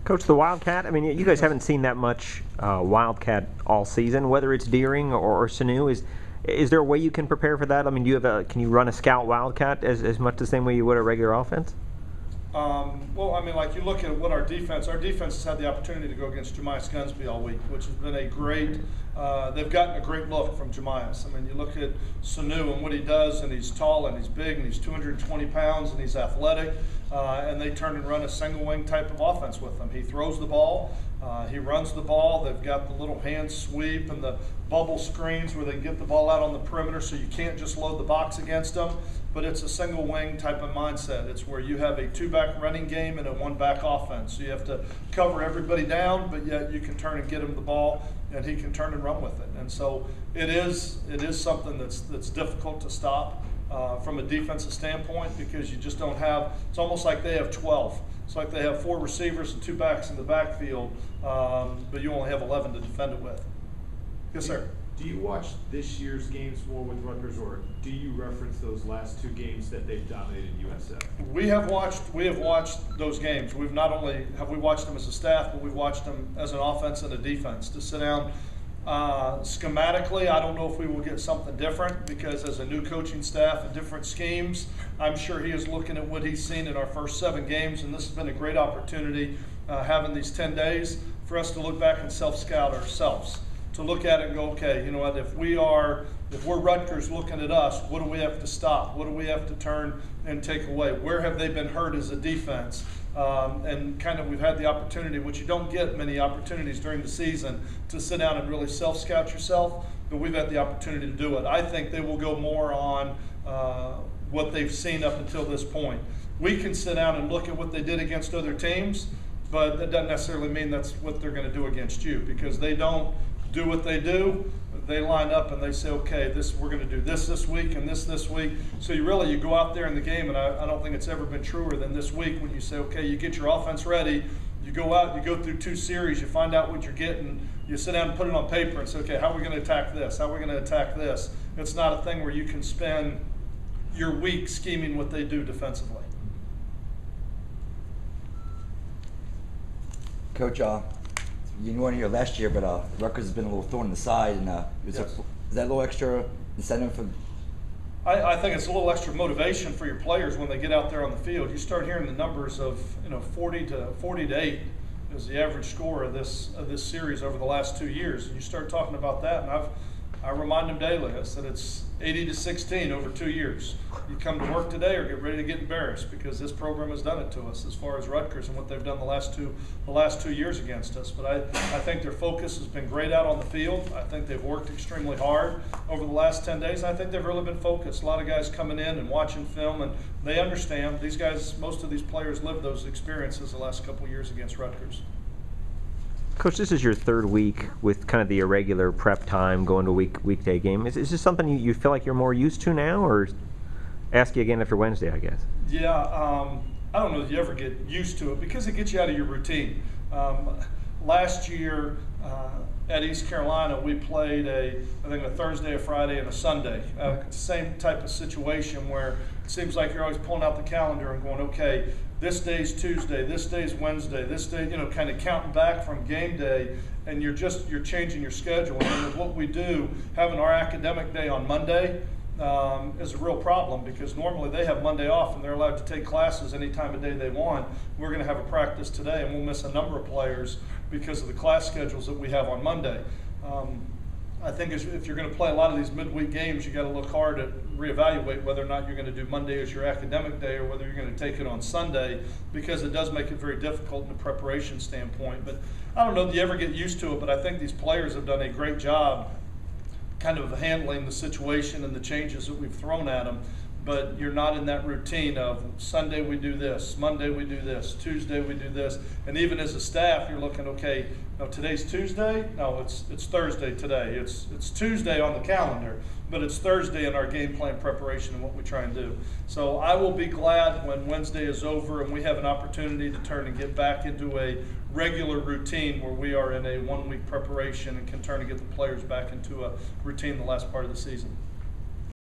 Coach, the wildcat, I mean, you guys haven't seen that much wildcat all season, whether it's deering or sinew. Is there a way you can prepare for that? I mean, can you run a scout wildcat as much the same way you would a regular offense? Well, I mean, like you look at what our defense has had the opportunity to go against Jemias Gunsby all week, which has been a great, they've gotten a great look from Jemias. I mean, you look at Sanu and what he does, and he's tall and he's big and he's 220 pounds and he's athletic, and they turn and run a single wing type of offense with him. He throws the ball, he runs the ball, they've got the little hand sweep and the bubble screens where they can get the ball out on the perimeter so you can't just load the box against them. But it's a single wing type of mindset. It's where you have a two-back running game and a one-back offense. So you have to cover everybody down, but yet you can turn and get him the ball, and he can turn and run with it. And so it is something that's difficult to stop from a defensive standpoint, because you just don't have. It's almost like they have 12. It's like they have 4 receivers and 2 backs in the backfield, but you only have 11 to defend it with. Yes, sir. Do you watch this year's games more with Rutgers, or do you reference those last 2 games that they've dominated USF? We have watched those games. We've not only have we watched them as a staff, but we've watched them as an offense and a defense. To sit down schematically, I don't know if we will get something different, because as a new coaching staff and different schemes, I'm sure he is looking at what he's seen in our first 7 games, and this has been a great opportunity having these 10 days for us to look back and self-scout ourselves. To look at it and go, okay, you know what, if we're Rutgers looking at us, what do we have to stop? What do we have to turn and take away? Where have they been hurt as a defense? And kind of we've had the opportunity, which you don't get many opportunities during the season, to sit down and really self-scout yourself, but we've had the opportunity to do it. I think they will go more on what they've seen up until this point. We can sit down and look at what they did against other teams, but that doesn't necessarily mean that's what they're going to do against you, because they don't do what they do. They line up and they say, okay, we're going to do this week and this week. So you go out there in the game, and I don't think it's ever been truer than this week, when you say, okay, you get your offense ready, you go out, you go through 2 series, you find out what you're getting, you sit down and put it on paper and say, okay, how are we going to attack this? How are we going to attack this? It's not a thing where you can spend your week scheming what they do defensively. Coach, you weren't here last year, but Rutgers has been a little thorn in the side, and is that a little extra incentive for? I think it's a little extra motivation for your players when they get out there on the field. You start hearing the numbers of 40 to 8 is the average score of this series over the last 2 years, and you start talking about that, and I remind them daily. I said it's 80 to 16 over 2 years. You come to work today or get ready to get embarrassed, because this program has done it to us as far as Rutgers and what they've done the last two years against us. But I think their focus has been great out on the field. I think they've worked extremely hard over the last 10 days. I think they've really been focused. A lot of guys coming in and watching film, and they understand. These guys, most of these players lived those experiences the last couple of years against Rutgers. Coach, this is your 3rd week with kind of the irregular prep time, going to weekday game. Is this something you feel like you're more used to now, or ask you again after Wednesday, I guess? Yeah, I don't know if you ever get used to it, because it gets you out of your routine. Last year at East Carolina, we played I think a Thursday, a Friday, and a Sunday. It's the same type of situation where it seems like you're always pulling out the calendar and going, okay, this day's Tuesday, this day's Wednesday, this day, kind of counting back from game day, and you're changing your schedule. And with what we do, having our academic day on Monday is a real problem, because normally they have Monday off and they're allowed to take classes any time of day they want. We're going to have a practice today, and we'll miss a number of players because of the class schedules that we have on Monday. I think if you're going to play a lot of these midweek games, you got to look hard at reevaluate whether or not you're going to do Monday as your academic day, or whether you're going to take it on Sunday, because it does make it very difficult in a preparation standpoint. But I don't know if you ever get used to it, but I think these players have done a great job kind of handling the situation and the changes that we've thrown at them. But you're not in that routine of Sunday we do this, Monday we do this, Tuesday we do this. And even as a staff, you're looking, okay, no, today's Tuesday? No, it's Thursday today. It's Tuesday on the calendar, but it's Thursday in our game plan preparation and what we try and do. So I will be glad when Wednesday is over and we have an opportunity to turn and get back into a regular routine where we are in a 1-week preparation and can turn and get the players back into a routine the last part of the season.